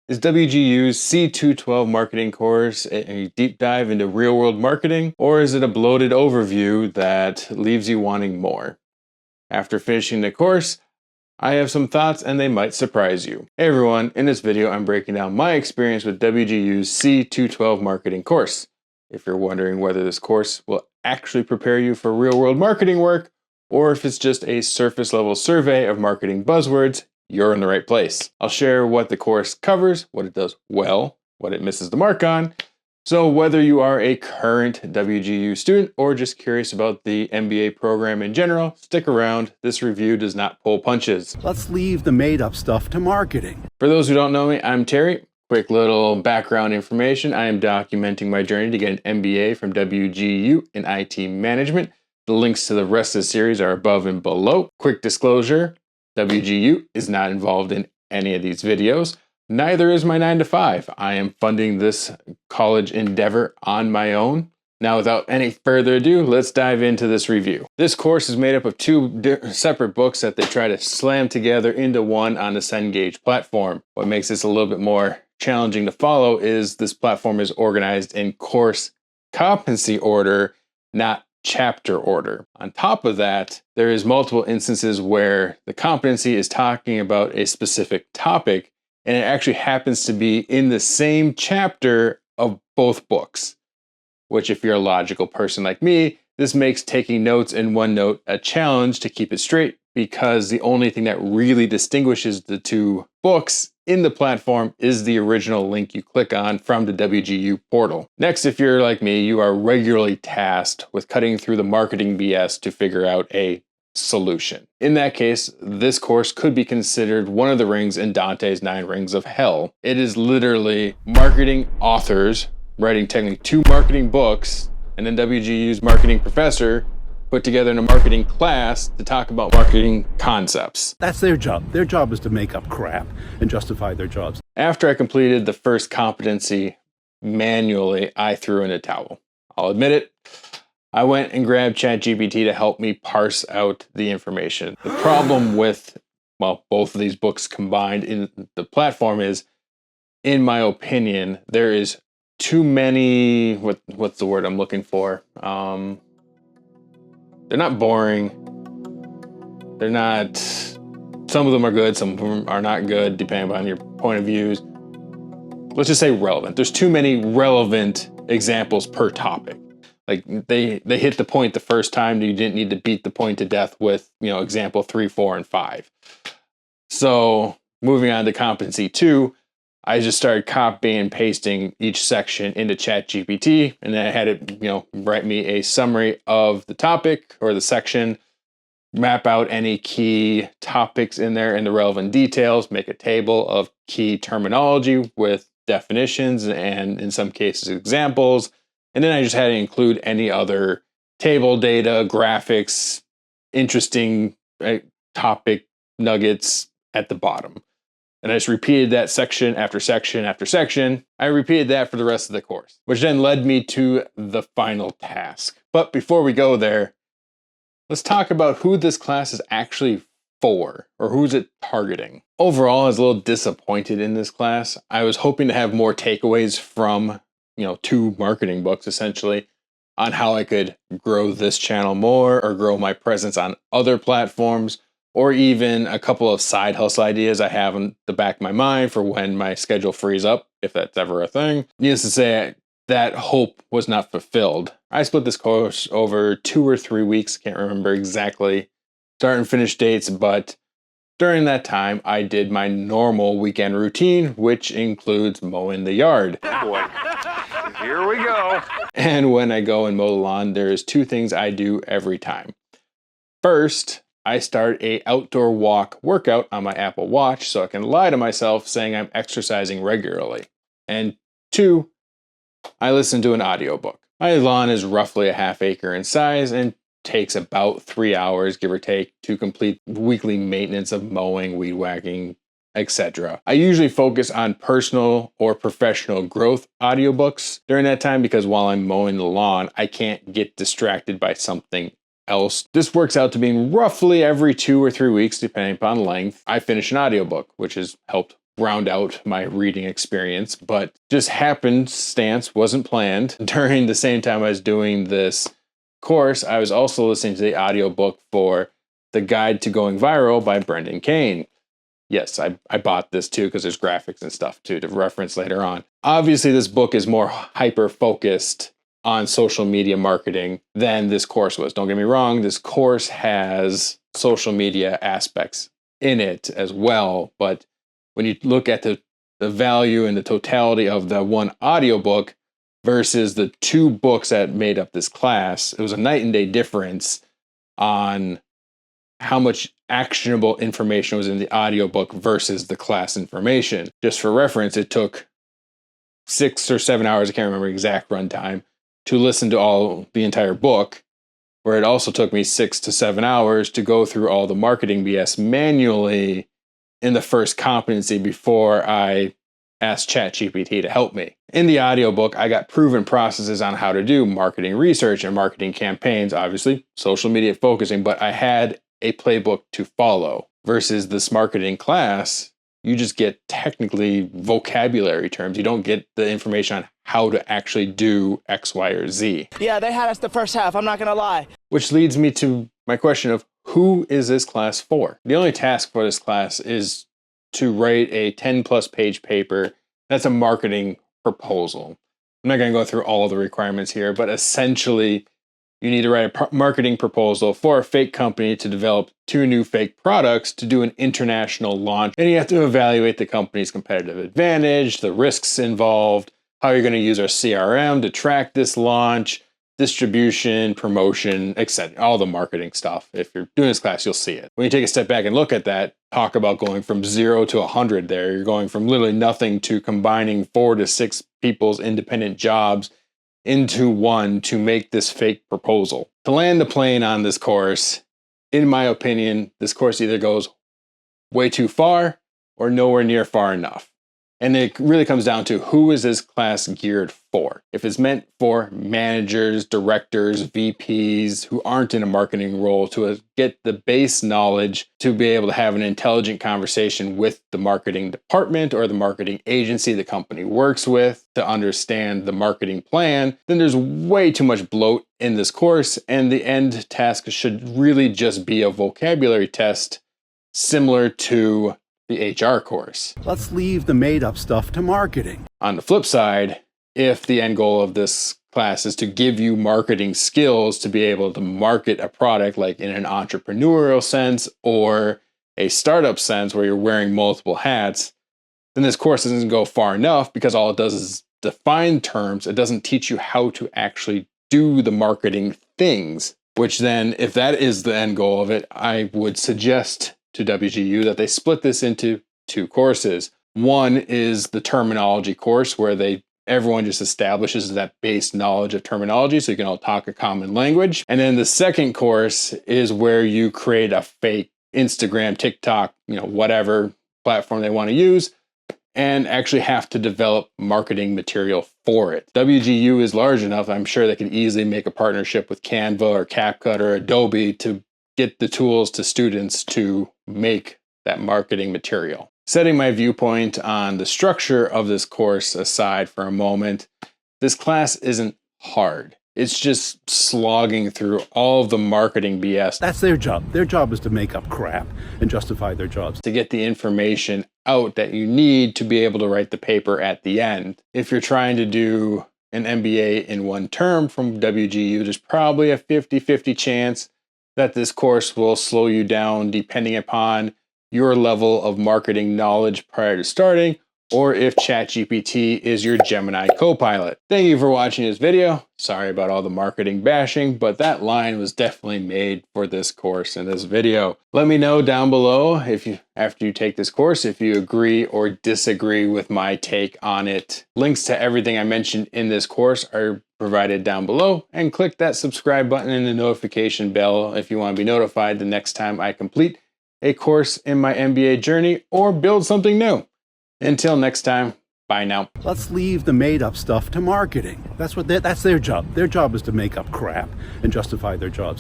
Is WGU's C212 Marketing course a deep dive into real-world marketing, or is it a bloated overview that leaves you wanting more? After finishing the course, I have some thoughts and they might surprise you. Hey everyone, in this video I'm breaking down my experience with WGU's C212 Marketing course. If you're wondering whether this course will actually prepare you for real-world marketing work, or if it's just a surface-level survey of marketing buzzwords, you're in the right place. I'll share what the course covers, what it does well, what it misses the mark on. So whether you are a current WGU student or just curious about the MBA program in general, stick around. This review does not pull punches. Let's leave the made-up stuff to marketing. For those who don't know me, I'm Terry. Quick little background information. I am documenting my journey to get an MBA from WGU in IT management. The links to the rest of the series are above and below. Quick disclosure, WGU is not involved in any of these videos. Neither is my 9-to-5. I am funding this college endeavor on my own. Now, without any further ado, let's dive into this review. This course is made up of two separate books that they try to slam together into one on the Cengage platform. What makes this a little bit more challenging to follow is this platform is organized in course competency order, not chapter order. On top of that, there is multiple instances where the competency is talking about a specific topic, and it actually happens to be in the same chapter of both books, which if you're a logical person like me, this makes taking notes in OneNote a challenge to keep it straight, because the only thing that really distinguishes the two books in the platform is the original link you click on from the WGU portal. Next, if you're like me, you are regularly tasked with cutting through the marketing BS to figure out a solution. In that case, this course could be considered one of the rings in Dante's 9 Rings of Hell. It is literally marketing authors writing technically 2 marketing books, and then WGU's marketing professor put together in a marketing class to talk about marketing concepts. That's their job. Their job is to make up crap and justify their jobs. After I completed the first competency manually, I threw in a towel. I'll admit it. I went and grabbed ChatGPT to help me parse out the information. The problem with, well, both of these books combined in the platform is, in my opinion, there is too many, what's the word I'm looking for? They're not boring. They're not, some of them are good, some of them are not good, depending on your point of views. Let's just say relevant. There's too many relevant examples per topic. Like they hit the point the first time, you didn't need to beat the point to death with, example 3, 4, and 5. So moving on to competency 2, I just started copying and pasting each section into ChatGPT, and then I had it, write me a summary of the topic or the section, map out any key topics in there and the relevant details, make a table of key terminology with definitions and in some cases examples. And then I just had to include any other table data, graphics, interesting topic nuggets at the bottom. And I just repeated that section after section after section. I repeated that for the rest of the course, which then led me to the final task. But before we go there, let's talk about who this class is actually for, or who's it targeting. Overall, I was a little disappointed in this class. I was hoping to have more takeaways from 2 marketing books essentially on how I could grow this channel more or grow my presence on other platforms, or even a couple of side hustle ideas I have in the back of my mind for when my schedule frees up, if that's ever a thing. Needless to say, that hope was not fulfilled. I split this course over 2 or 3 weeks, can't remember exactly start and finish dates, but during that time, I did my normal weekend routine, which includes mowing the yard. Oh boy. Here we go. And when I go and mow the lawn, there's 2 things I do every time. First, I start a outdoor walk workout on my Apple Watch so I can lie to myself saying I'm exercising regularly. And 2, I listen to an audiobook. My lawn is roughly a ½ acre in size and takes about 3 hours, give or take, to complete weekly maintenance of mowing, weed whacking, etc. I usually focus on personal or professional growth audiobooks during that time because while I'm mowing the lawn, I can't get distracted by something else. This works out to being roughly every 2 or 3 weeks, depending upon length, I finish an audiobook, which has helped round out my reading experience, but just happenstance, wasn't planned. During the same time I was doing this course, I was also listening to the audiobook for The Guide to Going Viral by Brendan Kane. Yes, I bought this too because there's graphics and stuff too to reference later on. Obviously, this book is more hyper-focused on social media marketing than this course was. Don't get me wrong, this course has social media aspects in it as well, but when you look at the value and the totality of the one audiobook versus the two books that made up this class, it was a night and day difference on how much actionable information was in the audiobook versus the class information. Just for reference, it took 6 or 7 hours, I can't remember exact runtime, to listen to the entire book, where it also took me 6 to 7 hours to go through all the marketing BS manually in the first competency before I asked ChatGPT to help me. In the audiobook, I got proven processes on how to do marketing research and marketing campaigns, obviously social media focusing, but I had a playbook to follow. Versus this marketing class, you just get technically vocabulary terms. You don't get the information on how to actually do X, Y, or Z. Yeah, they had us the first half, I'm not gonna lie. Which leads me to my question of who is this class for? The only task for this class is to write a 10+ page paper that's a marketing proposal. I'm not gonna go through all of the requirements here, but essentially you need to write a marketing proposal for a fake company to develop 2 new fake products to do an international launch. And you have to evaluate the company's competitive advantage, the risks involved, how you're going to use our CRM to track this launch, distribution, promotion, etc. All the marketing stuff. If you're doing this class, you'll see it. When you take a step back and look at that, talk about going from 0 to 100 there. You're going from literally nothing to combining 4 to 6 people's independent jobs into one to make this fake proposal. To land the plane on this course, in my opinion, this course either goes way too far or nowhere near far enough. And it really comes down to who is this class geared for? If it's meant for managers, directors, VPs who aren't in a marketing role to get the base knowledge to be able to have an intelligent conversation with the marketing department or the marketing agency the company works with to understand the marketing plan, then there's way too much bloat in this course, and the end task should really just be a vocabulary test similar to the HR course. Let's leave the made-up stuff to marketing. On the flip side, if the end goal of this class is to give you marketing skills to be able to market a product like in an entrepreneurial sense or a startup sense where you're wearing multiple hats, then this course doesn't go far enough because all it does is define terms. It doesn't teach you how to actually do the marketing things, which then, if that is the end goal of it, I would suggest to WGU that they split this into 2 courses. One is the terminology course where everyone just establishes that base knowledge of terminology so you can all talk a common language. And then the second course is where you create a fake Instagram, TikTok, whatever platform they want to use and actually have to develop marketing material for it. WGU is large enough, I'm sure they could easily make a partnership with Canva or CapCut or Adobe to get the tools to students to make that marketing material. Setting my viewpoint on the structure of this course aside for a moment, this class isn't hard. It's just slogging through all of the marketing BS. That's their job. Their job is to make up crap and justify their jobs. To get the information out that you need to be able to write the paper at the end. If you're trying to do an MBA in one term from WGU, there's probably a 50-50 chance that this course will slow you down depending upon your level of marketing knowledge prior to starting, or if ChatGPT is your Gemini co-pilot. Thank you for watching this video. Sorry about all the marketing bashing, but that line was definitely made for this course and this video. Let me know down below after you take this course, if you agree or disagree with my take on it. Links to everything I mentioned in this course are provided down below, and click that subscribe button and the notification bell if you want to be notified the next time I complete a course in my MBA journey or build something new. Until next time, bye now. Let's leave the made-up stuff to marketing. That's their job. Their job is to make up crap and justify their jobs.